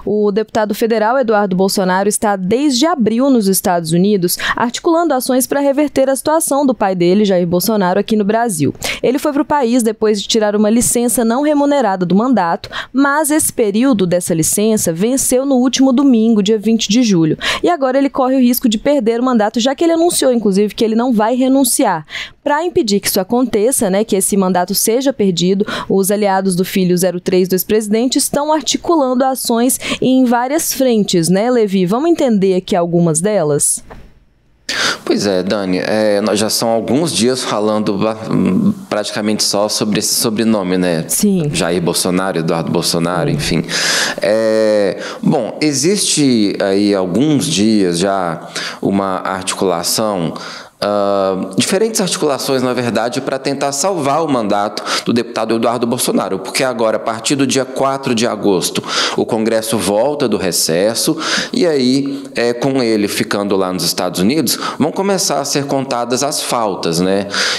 O deputado federal Eduardo Bolsonaro está desde abril nos Estados Unidos, articulando ações para reverter a situação do pai dele, Jair Bolsonaro, aqui no Brasil. Ele foi para o país depois de tirar uma licença não remunerada do mandato, mas esse período dessa licença venceu no último domingo, dia 20 de julho. E agora ele corre o risco de perder o mandato, já que ele anunciou, inclusive, que ele não vai renunciar. Para impedir que isso aconteça, que esse mandato seja perdido, os aliados do filho 03 do ex-presidente estão articulando ações em várias frentes, Levi? Vamos entender aqui algumas delas? Pois é, Dani, nós já são alguns dias falando praticamente só sobre esse sobrenome, Sim. Jair Bolsonaro, Eduardo Bolsonaro, enfim. Bom, existe aí alguns dias já uma articulação, diferentes articulações, na verdade, para tentar salvar o mandato do deputado Eduardo Bolsonaro, porque agora, a partir do dia 4 de agosto, o Congresso volta do recesso e aí, com ele ficando lá nos Estados Unidos, vão começar a ser contadas as faltas,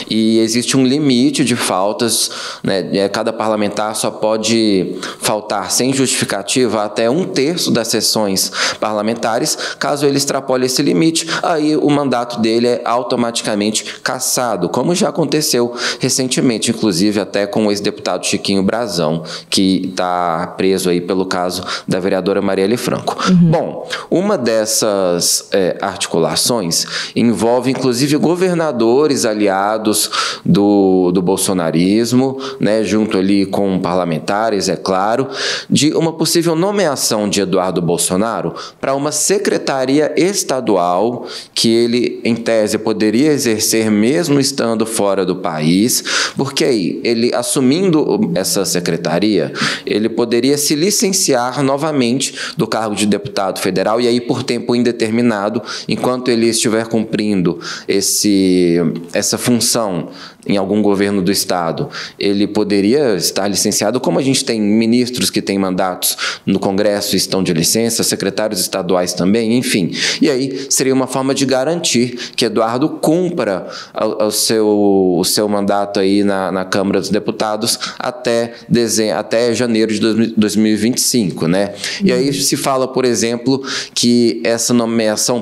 E existe um limite de faltas, Cada parlamentar só pode faltar sem justificativa até 1/3 das sessões parlamentares. Caso ele extrapole esse limite, aí o mandato dele é automaticamente cassado, como já aconteceu recentemente, inclusive até com o ex-deputado Chiquinho Brazão, que está preso aí pelo caso da vereadora Marielle Franco. Bom, uma dessas articulações envolve, inclusive, governadores aliados do bolsonarismo, junto ali com parlamentares, é claro, de uma possível nomeação de Eduardo Bolsonaro para uma secretaria estadual que ele, em tese, poderia exercer mesmo estando fora do país, porque aí, ele assumindo essa secretaria, ele poderia se licenciar novamente do cargo de deputado federal e aí por tempo indeterminado, enquanto ele estiver cumprindo essa função em algum governo do estado, ele poderia estar licenciado, como a gente tem ministros que têm mandatos no Congresso e estão de licença, secretários estaduais também, enfim. E aí seria uma forma de garantir que Eduardo cumpra o seu mandato aí na Câmara dos Deputados até janeiro de 2025, E aí se fala, por exemplo, que essa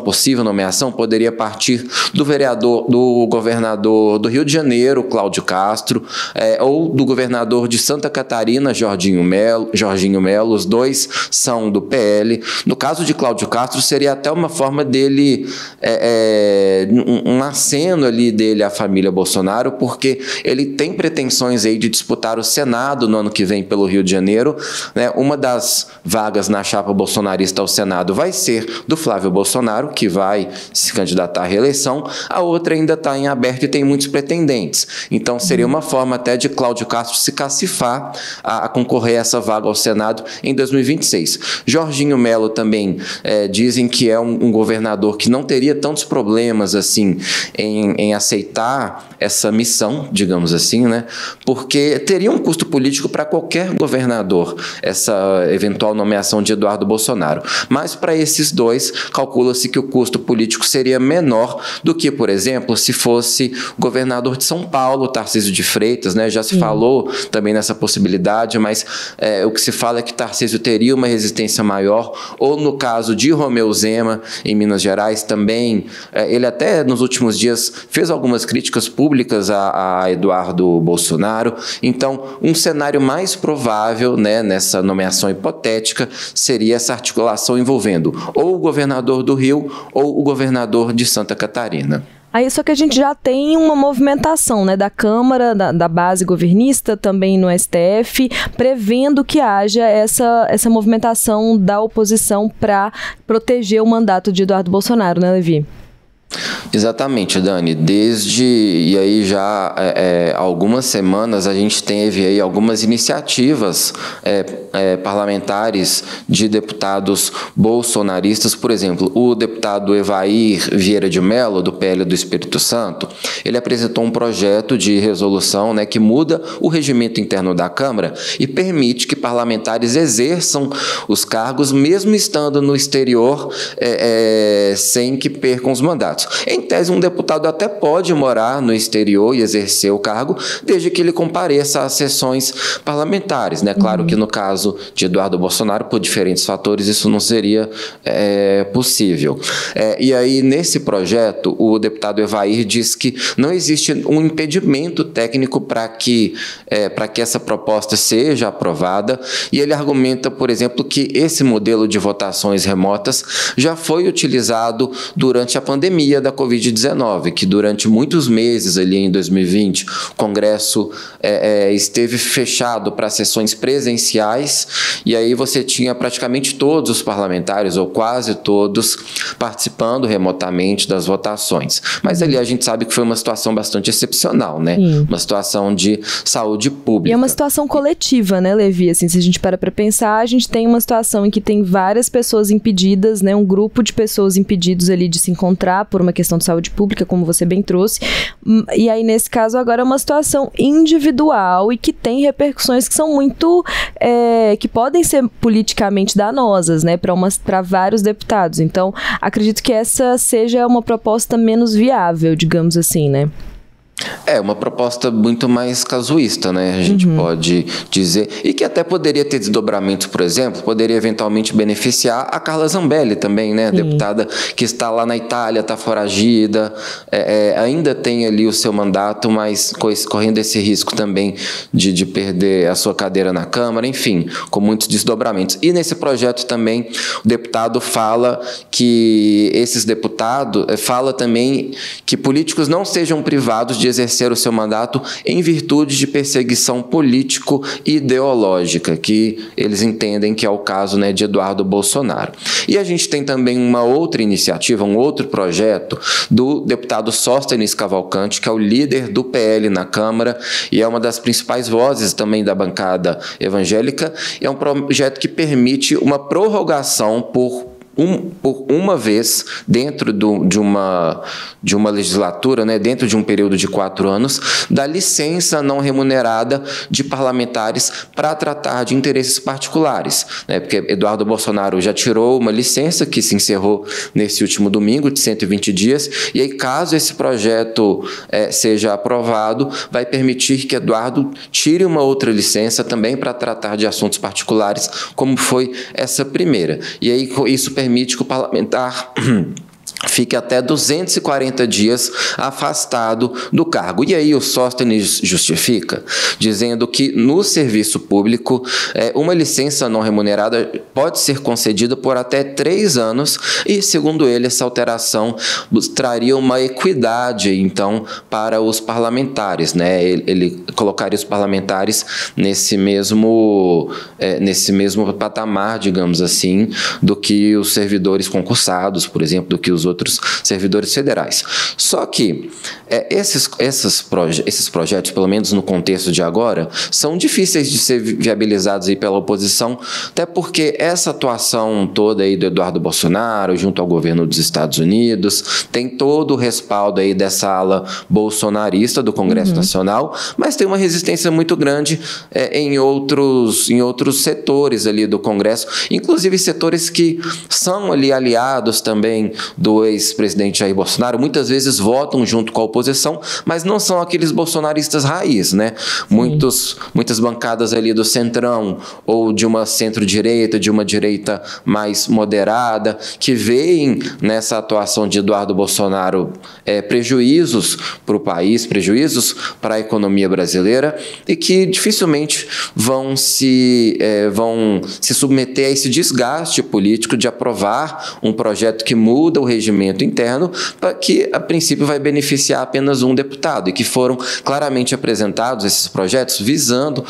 possível nomeação, poderia partir do governador do Rio de Janeiro, Cláudio Castro, ou do governador de Santa Catarina, Jorginho Melo, os dois são do PL. No caso de Cláudio Castro, seria até uma forma dele, um aceno ali dele à família Bolsonaro, porque ele tem pretensões aí de disputar o Senado no ano que vem pelo Rio de Janeiro, Uma das vagas na chapa bolsonarista ao Senado vai ser do Flávio Bolsonaro, que vai se candidatar à reeleição, a outra ainda está em aberto e tem muitos pretendentes. Então, seria uma forma até de Cláudio Castro se cacifar a concorrer a essa vaga ao Senado em 2026. Jorginho Melo também dizem que é um governador que não teria tantos problemas assim em aceitar essa missão, digamos assim, porque teria um custo político para qualquer governador essa eventual nomeação de Eduardo Bolsonaro. Mas para esses dois, calcula-se que o custo político seria menor do que, por exemplo, se fosse governador de São Paulo, Tarcísio de Freitas, Já se falou também nessa possibilidade, mas o que se fala é que Tarcísio teria uma resistência maior, ou no caso de Romeu Zema, em Minas Gerais, também, ele até nos últimos dias fez algumas críticas públicas a Eduardo Bolsonaro. Então, um cenário mais provável, nessa nomeação hipotética, seria essa articulação envolvendo ou o governador do Rio ou o governador de Santa Catarina. Aí, só que a gente já tem uma movimentação, da Câmara, da base governista, também no STF, prevendo que haja essa movimentação da oposição para proteger o mandato de Eduardo Bolsonaro, Levi? Exatamente, Dani. E aí já há algumas semanas a gente teve aí algumas iniciativas parlamentares de deputados bolsonaristas. Por exemplo, o deputado Evair Vieira de Mello, do PL do Espírito Santo, ele apresentou um projeto de resolução que muda o regimento interno da Câmara e permite que parlamentares exerçam os cargos mesmo estando no exterior sem que percam os mandatos. em tese, um deputado até pode morar no exterior e exercer o cargo, desde que ele compareça às sessões parlamentares, né? Claro que no caso de Eduardo Bolsonaro, por diferentes fatores, isso não seria possível. E aí, nesse projeto, o deputado Evair diz que não existe um impedimento técnico para que essa proposta seja aprovada, e ele argumenta, por exemplo, que esse modelo de votações remotas já foi utilizado durante a pandemia da Covid-19, que durante muitos meses ali em 2020, o Congresso esteve fechado para sessões presenciais, e aí você tinha praticamente todos os parlamentares, ou quase todos, participando remotamente das votações. Mas ali a gente sabe que foi uma situação bastante excepcional, né? Uma situação de saúde pública. E é uma situação coletiva, né, Levi? Assim, se a gente para pensar, a gente tem uma situação em que tem várias pessoas impedidas, né, um grupo de pessoas impedidos ali de se encontrar por uma questão de saúde pública, como você bem trouxe. E aí, nesse caso, agora é uma situação individual e que tem repercussões que são muito... que podem ser politicamente danosas, né, para vários deputados. Então, acredito que essa seja uma proposta menos viável, digamos assim, né? Uma proposta muito mais casuísta, né? A gente pode dizer. E que até poderia ter desdobramentos, por exemplo, poderia eventualmente beneficiar a Carla Zambelli também, né? Deputada que está lá na Itália, está foragida, ainda tem ali o seu mandato, mas correndo esse risco também de perder a sua cadeira na Câmara, enfim, com muitos desdobramentos. E nesse projeto também, o deputado fala que fala também que políticos não sejam privados de exercer o seu mandato em virtude de perseguição político-ideológica, que eles entendem que é o caso, né, de Eduardo Bolsonaro. E a gente tem também uma outra iniciativa, um outro projeto do deputado Sóstenes Cavalcante, que é o líder do PL na Câmara e é uma das principais vozes também da bancada evangélica. É um projeto que permite uma prorrogação por uma vez dentro de uma legislatura, né, dentro de um período de 4 anos, da licença não remunerada de parlamentares para tratar de interesses particulares, né, porque Eduardo Bolsonaro já tirou uma licença que se encerrou nesse último domingo, de 120 dias, e aí, caso esse projeto seja aprovado, vai permitir que Eduardo tire uma outra licença também para tratar de assuntos particulares, como foi essa primeira. E aí, isso permite que o parlamentar fique até 240 dias afastado do cargo. E aí o Sóstenes justifica, dizendo que no serviço público, uma licença não remunerada pode ser concedida por até 3 anos e, segundo ele, essa alteração traria uma equidade, então, para os parlamentares, né? Ele colocaria os parlamentares nesse mesmo patamar, digamos assim, do que os servidores concursados, por exemplo, do que os outros servidores federais. Só que esses projetos, pelo menos no contexto de agora, são difíceis de ser viabilizados aí pela oposição, até porque essa atuação toda aí do Eduardo Bolsonaro, junto ao governo dos Estados Unidos, tem todo o respaldo aí dessa ala bolsonarista do Congresso Nacional, mas tem uma resistência muito grande em outros setores ali do Congresso, inclusive setores que são ali aliados também do ex-presidente Jair Bolsonaro, muitas vezes votam junto com a oposição, mas não são aqueles bolsonaristas raiz, né? Muitas bancadas ali do centrão ou de uma centro-direita, de uma direita mais moderada, que veem nessa atuação de Eduardo Bolsonaro prejuízos para o país, prejuízos para a economia brasileira e que dificilmente vão se submeter a esse desgaste político de aprovar um projeto que muda o regimento interno, para que, a princípio, vai beneficiar apenas um deputado, e que foram claramente apresentados esses projetos visando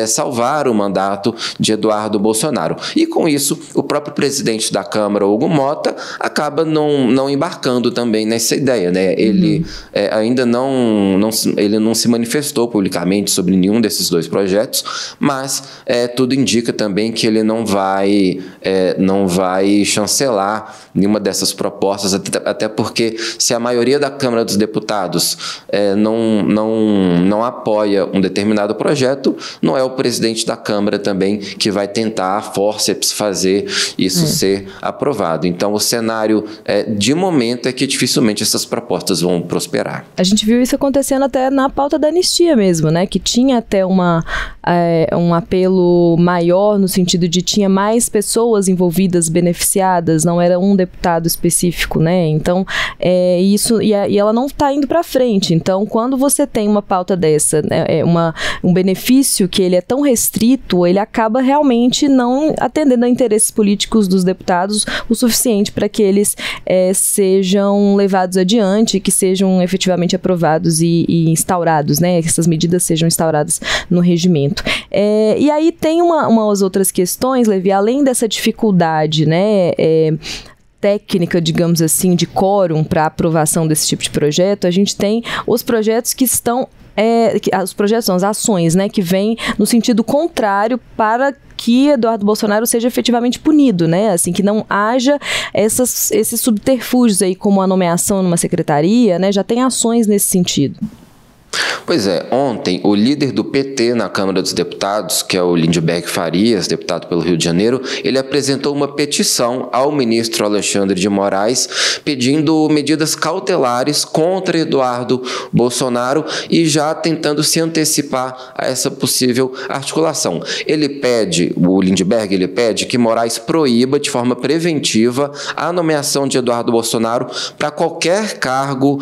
salvar o mandato de Eduardo Bolsonaro. E, com isso, o próprio presidente da Câmara, Hugo Mota, acaba não embarcando também nessa ideia, né? Ele ainda não se manifestou publicamente sobre nenhum desses 2 projetos, mas tudo indica também que ele não vai chancelar nenhuma dessas propostas propostas, até porque se a maioria da Câmara dos Deputados não apoia um determinado projeto, não é o presidente da Câmara também que vai tentar a fórceps fazer isso ser aprovado. Então, o cenário de momento é que dificilmente essas propostas vão prosperar. A gente viu isso acontecendo até na pauta da anistia mesmo, né? Que tinha até um apelo maior no sentido de tinha mais pessoas envolvidas, beneficiadas, não era um deputado específico, né? Então, isso e ela não está indo para frente. Então, quando você tem uma pauta dessa, né, um benefício que ele é tão restrito, ele acaba realmente não atendendo a interesses políticos dos deputados o suficiente para que eles sejam levados adiante, que sejam efetivamente aprovados e instaurados, né? Que essas medidas sejam instauradas no regimento. E aí tem umas outras questões, Levi, além dessa dificuldade, né? Técnica, digamos assim, de quórum para aprovação desse tipo de projeto, a gente tem os projetos que estão os projetos são as ações, né, que vêm no sentido contrário para que Eduardo Bolsonaro seja efetivamente punido, né, assim, que não haja esses subterfúgios aí, como a nomeação numa secretaria, né, já tem ações nesse sentido. Pois é, ontem o líder do PT na Câmara dos Deputados, que é o Lindbergh Farias, deputado pelo Rio de Janeiro, ele apresentou uma petição ao ministro Alexandre de Moraes pedindo medidas cautelares contra Eduardo Bolsonaro e já tentando se antecipar a essa possível articulação. O Lindbergh pede que Moraes proíba de forma preventiva a nomeação de Eduardo Bolsonaro para qualquer cargo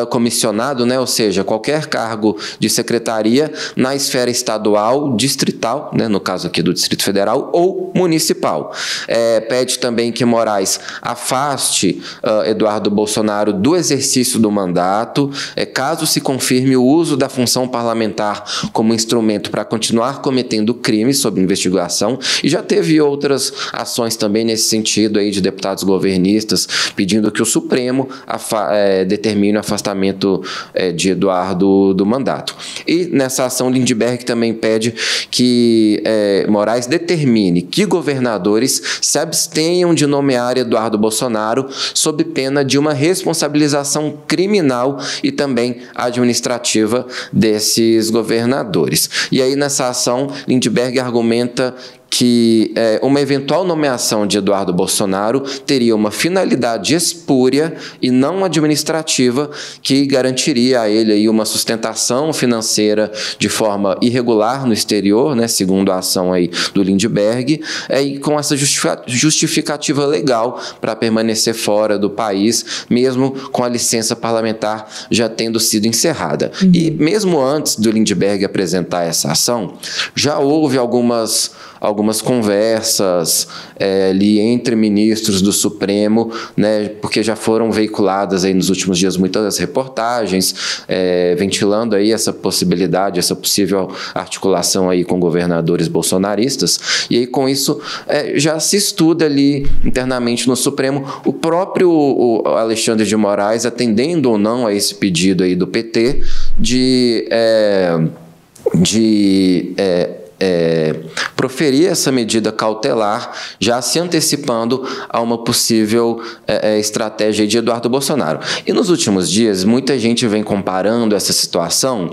comissionado, né, ou seja, qualquer cargo de secretaria na esfera estadual, distrital, né, no caso aqui do Distrito Federal, ou municipal. Pede também que Moraes afaste Eduardo Bolsonaro do exercício do mandato, caso se confirme o uso da função parlamentar como instrumento para continuar cometendo crimes sob investigação, e já teve outras ações também nesse sentido aí de deputados governistas pedindo que o Supremo determine o afastamento de Eduardo do mandato. E nessa ação, Lindbergh também pede que Moraes determine que governadores se abstenham de nomear Eduardo Bolsonaro sob pena de uma responsabilização criminal e também administrativa desses governadores. E aí, nessa ação, Lindbergh argumenta que uma eventual nomeação de Eduardo Bolsonaro teria uma finalidade espúria e não administrativa que garantiria a ele aí uma sustentação financeira de forma irregular no exterior, né, segundo a ação aí do Lindbergh, e com essa justificativa legal para permanecer fora do país, mesmo com a licença parlamentar já tendo sido encerrada. E mesmo antes do Lindbergh apresentar essa ação, já houve algumas conversas ali entre ministros do Supremo, né, porque já foram veiculadas aí nos últimos dias muitas reportagens ventilando aí essa possibilidade, essa possível articulação aí com governadores bolsonaristas, e aí com isso já se estuda ali internamente no Supremo o próprio Alexandre de Moraes atendendo ou não a esse pedido aí do PT de proferir essa medida cautelar, já se antecipando a uma possível estratégia de Eduardo Bolsonaro. E nos últimos dias, muita gente vem comparando essa situação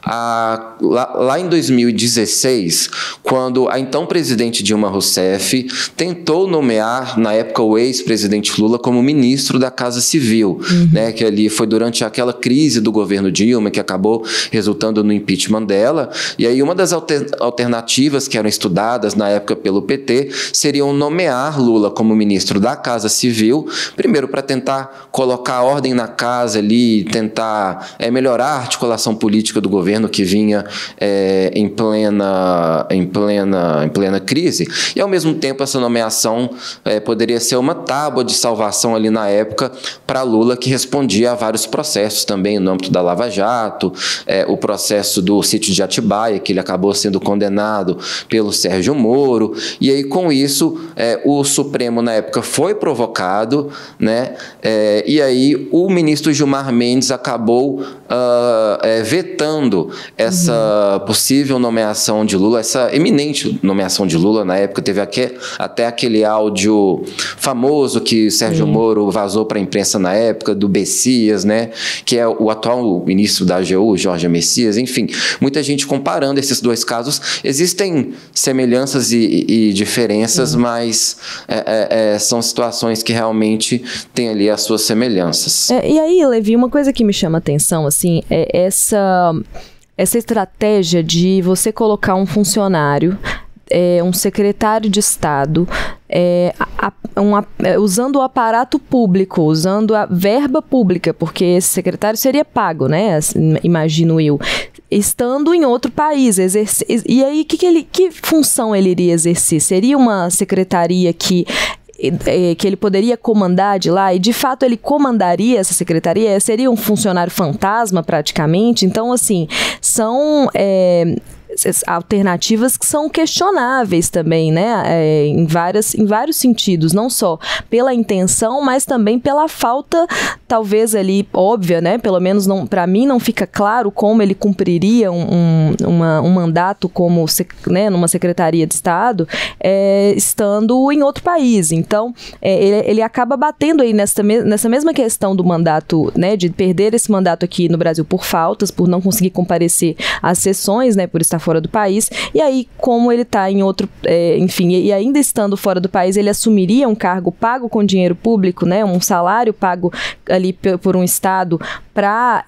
lá em 2016, quando a então presidente Dilma Rousseff tentou nomear, na época, o ex-presidente Lula como ministro da Casa Civil, né, que ali foi durante aquela crise do governo Dilma, que acabou resultando no impeachment dela, e aí uma das alternativas que eram estudadas na época pelo PT seriam nomear Lula como ministro da Casa Civil, primeiro para tentar colocar ordem na casa ali, tentar melhorar a articulação política do governo que vinha em plena crise, e ao mesmo tempo essa nomeação poderia ser uma tábua de salvação ali na época para Lula, que respondia a vários processos também no âmbito da Lava Jato, o processo do sítio de Atibaia, que ele acabou sendo condenado assinado pelo Sérgio Moro, e aí com isso o Supremo na época foi provocado, né? E aí o ministro Gilmar Mendes acabou vetando essa possível nomeação de Lula, essa eminente nomeação de Lula. Na época teve até aquele áudio famoso que Sérgio Moro vazou para a imprensa na época, do Messias, né? Que é o atual ministro da AGU, Jorge Messias. Enfim, muita gente comparando esses dois casos. Existem semelhanças e diferenças, mas são situações que realmente têm ali as suas semelhanças. E aí, Levi, uma coisa que me chama a atenção, assim, é essa estratégia de você colocar um funcionário, um secretário de Estado, usando o aparato público, usando a verba pública, porque esse secretário seria pago, né? Imagino eu. Estando em outro país, e aí que função ele iria exercer? Seria uma secretaria que ele poderia comandar de lá, e de fato ele comandaria essa secretaria? Seria um funcionário fantasma praticamente? Então, assim, são alternativas que são questionáveis também, né? Em vários sentidos, não só pela intenção, mas também pela falta, talvez ali, óbvia, né? Pelo menos para mim não fica claro como ele cumpriria um mandato como, né, numa secretaria de Estado, estando em outro país. Então, ele acaba batendo aí nessa mesma questão do mandato, né? De perder esse mandato aqui no Brasil por faltas, por não conseguir comparecer às sessões, né? Por estar fora do país, e aí como ele está em outro, enfim, e ainda estando fora do país, ele assumiria um cargo pago com dinheiro público, né, um salário pago ali por um Estado para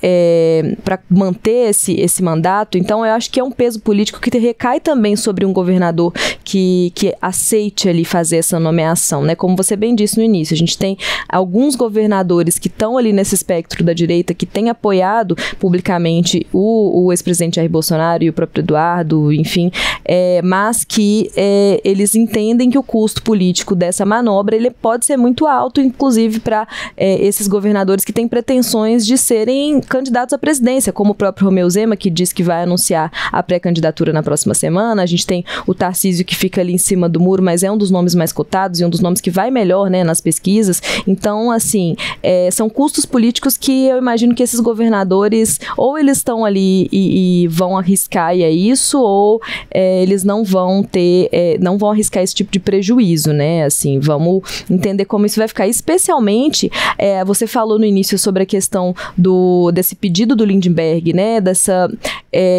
manter esse mandato. Então eu acho que é um peso político que recai também sobre um governador que aceite ali fazer essa nomeação, né? Como você bem disse no início, a gente tem alguns governadores que estão ali nesse espectro da direita, que têm apoiado publicamente o ex-presidente Jair Bolsonaro e o próprio Eduardo, enfim, mas que eles entendem que o custo político dessa manobra ele pode ser muito alto, inclusive para esses governadores que têm pretensões de serem candidatos à presidência, como o próprio Romeu Zema, que diz que vai anunciar a pré-candidatura na próxima semana. A gente tem o Tarcísio, que fica ali em cima do muro, mas é um dos nomes mais cotados e um dos nomes que vai melhor, né, nas pesquisas. Então, assim, são custos políticos que eu imagino que esses governadores, ou eles estão ali e vão arriscar, e é isso, ou eles não vão arriscar esse tipo de prejuízo, né? Assim, vamos entender como isso vai ficar. Especialmente, você falou no início sobre a questão desse pedido do Lindbergh, né? Dessa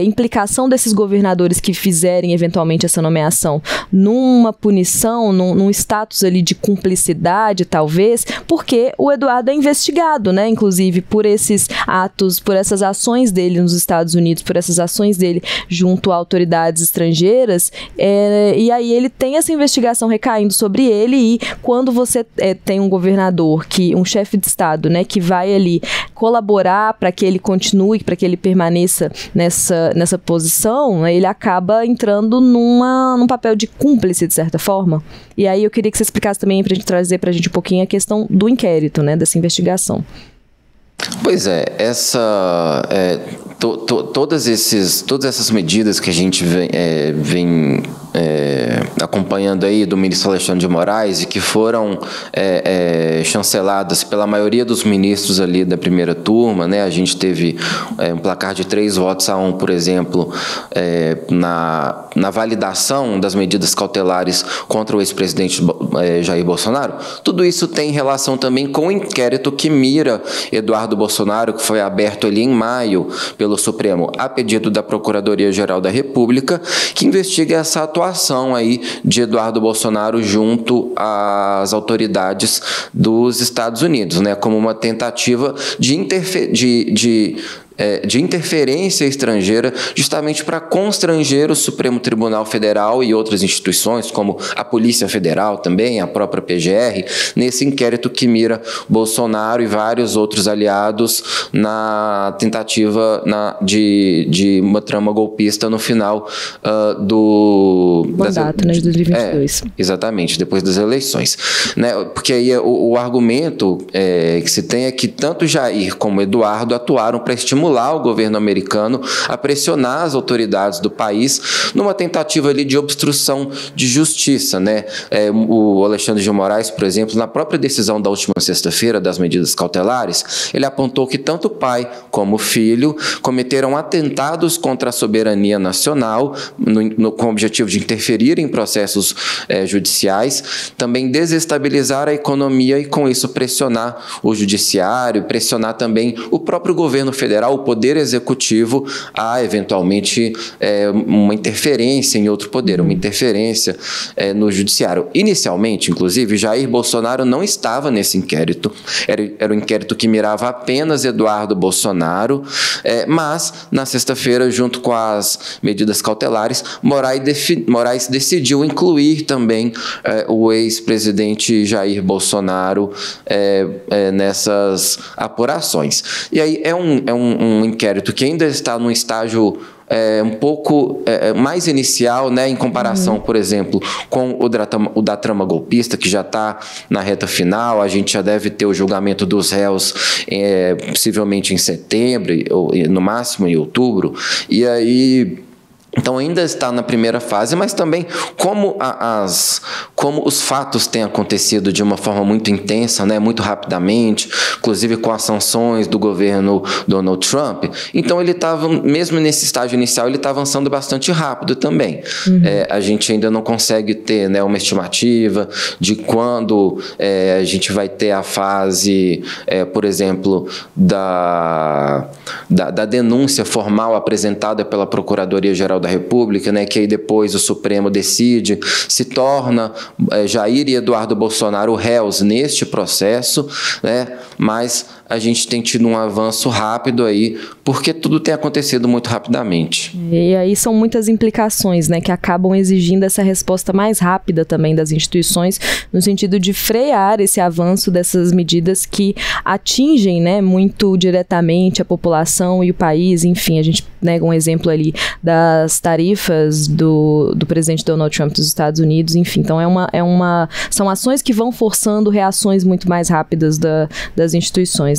implicação desses governadores que fizerem eventualmente essa nomeação numa punição, num status ali de cumplicidade, talvez, porque o Eduardo é investigado, né? Inclusive por esses atos, por essas ações dele nos Estados Unidos, por essas ações dele junto a autoridades estrangeiras, e aí ele tem essa investigação recaindo sobre ele. E quando você tem um governador, um chefe de Estado, né, que vai ali colaborar para que ele continue, para que ele permaneça nessa posição, ele acaba entrando num papel de cúmplice, de certa forma. E aí eu queria que você explicasse também, para a gente trazer para a gente um pouquinho a questão do inquérito, né, dessa investigação. Pois todas essas medidas que a gente vem acompanhando aí do ministro Alexandre de Moraes, e que foram chanceladas pela maioria dos ministros ali da primeira turma, né? A gente teve um placar de 3-1, por exemplo, na validação das medidas cautelares contra o ex-presidente Jair Bolsonaro. Tudo isso tem relação também com o inquérito que mira Eduardo Bolsonaro, que foi aberto ali em maio pelo Supremo, a pedido da Procuradoria-Geral da República, que investiga essa atuação aí de Eduardo Bolsonaro junto às autoridades dos Estados Unidos, né, como uma tentativa de interferência estrangeira, justamente para constranger o Supremo Tribunal Federal e outras instituições, como a Polícia Federal também, a própria PGR, nesse inquérito que mira Bolsonaro e vários outros aliados na tentativa de uma trama golpista no final do mandato, né, de 2022. Exatamente, depois das eleições, né? Porque aí o argumento que se tem é que tanto Jair como Eduardo atuaram para estimular estimular o governo americano a pressionar as autoridades do país numa tentativa ali de obstrução de justiça, né? O Alexandre de Moraes, por exemplo, na própria decisão da última sexta-feira das medidas cautelares, ele apontou que tanto o pai como o filho cometeram atentados contra a soberania nacional, com o objetivo de interferir em processos judiciais, também desestabilizar a economia e, com isso, pressionar o judiciário, pressionar também o próprio governo federal, o poder executivo, a, eventualmente, uma interferência em outro poder, uma interferência no judiciário. Inicialmente, inclusive, Jair Bolsonaro não estava nesse inquérito. Era um inquérito que mirava apenas Eduardo Bolsonaro, mas, na sexta-feira, junto com as medidas cautelares, Moraes decidiu incluir também o ex-presidente Jair Bolsonaro nessas apurações. E aí é um inquérito que ainda está num estágio um pouco mais inicial, né, em comparação, por exemplo, com o da trama golpista, que já está na reta final. A gente já deve ter o julgamento dos réus possivelmente em setembro, ou no máximo em outubro. E aí... Então, ainda está na primeira fase, mas também como os fatos têm acontecido de uma forma muito intensa, né, muito rapidamente, inclusive com as sanções do governo Donald Trump. Então, ele estava, mesmo nesse estágio inicial, ele está avançando bastante rápido também. A gente ainda não consegue ter, né, uma estimativa de quando a gente vai ter a fase, por exemplo, da denúncia formal apresentada pela Procuradoria-Geral da República, né, que aí depois o Supremo decide, se torna Jair e Eduardo Bolsonaro réus neste processo, né, mas a gente tem tido um avanço rápido aí, porque tudo tem acontecido muito rapidamente. E aí são muitas implicações, né, que acabam exigindo essa resposta mais rápida também das instituições, no sentido de frear esse avanço dessas medidas que atingem, né, muito diretamente a população e o país. Enfim, a gente nega um exemplo ali das tarifas do presidente Donald Trump dos Estados Unidos. Enfim, então são ações que vão forçando reações muito mais rápidas das instituições.